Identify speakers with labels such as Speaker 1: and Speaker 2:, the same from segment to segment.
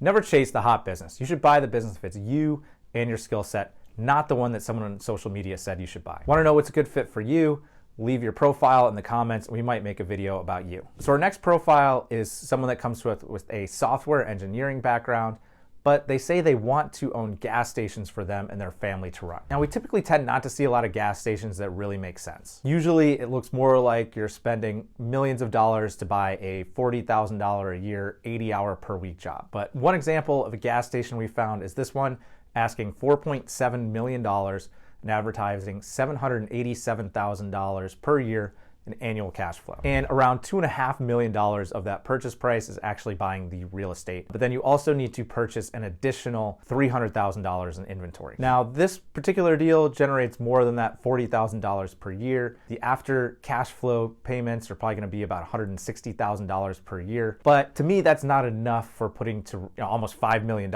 Speaker 1: Never chase the hot business. You should buy the business that fits you and your skill set, not the one that someone on social media said you should buy. Want to know what's a good fit for you? Leave your profile in the comments. We might make a video about you. So our next profile is someone that comes with a software engineering background, but they say they want to own gas stations for them and their family to run. Now, we typically tend not to see a lot of gas stations that really make sense. Usually it looks more like you're spending millions of dollars to buy a $40,000 a year, 80-hour per week job. But one example of a gas station we found is this one, asking $4.7 million and advertising $787,000 per year in annual cash flow. And around $2.5 million of that purchase price is actually buying the real estate. But then you also need to purchase an additional $300,000 in inventory. Now, this particular deal generates more than that $40,000 per year. The after cash flow payments are probably gonna be about $160,000 per year. But to me, that's not enough for putting to almost $5 million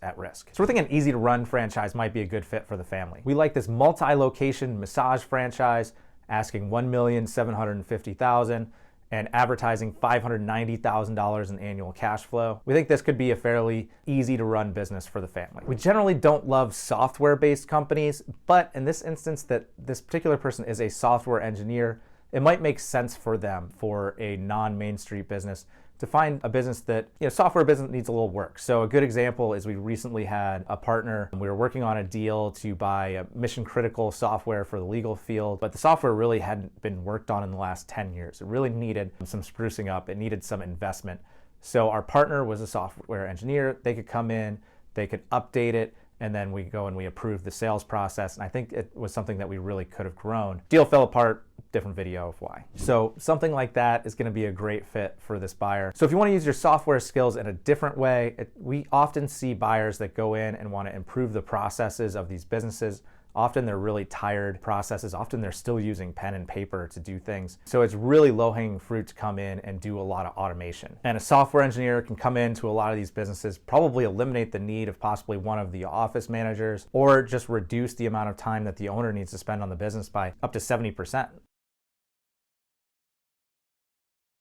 Speaker 1: at risk. So we're thinking an easy to run franchise might be a good fit for the family. We like this multi-location massage franchise, asking $1,750,000 and advertising $590,000 in annual cash flow. We think this could be a fairly easy to run business for the family. We generally don't love software-based companies, but in this instance that this particular person is a software engineer, it might make sense for them, for a non-Main Street business, to find a business that, software business needs a little work. So a good example is we recently had a partner. We were working on a deal to buy a mission critical software for the legal field, but the software really hadn't been worked on in the last 10 years. It really needed some sprucing up. It needed some investment. So our partner was a software engineer. They could come in, they could update it, and then we go and we approve the sales process. And I think it was something that we really could have grown. Deal fell apart, different video of why. So something like that is gonna be a great fit for this buyer. So if you wanna use your software skills in a different way, we often see buyers that go in and wanna improve the processes of these businesses. Often they're really tired processes. Often they're still using pen and paper to do things. So it's really low-hanging fruit to come in and do a lot of automation. And a software engineer can come into a lot of these businesses, probably eliminate the need of possibly one of the office managers, or just reduce the amount of time that the owner needs to spend on the business by up to 70%.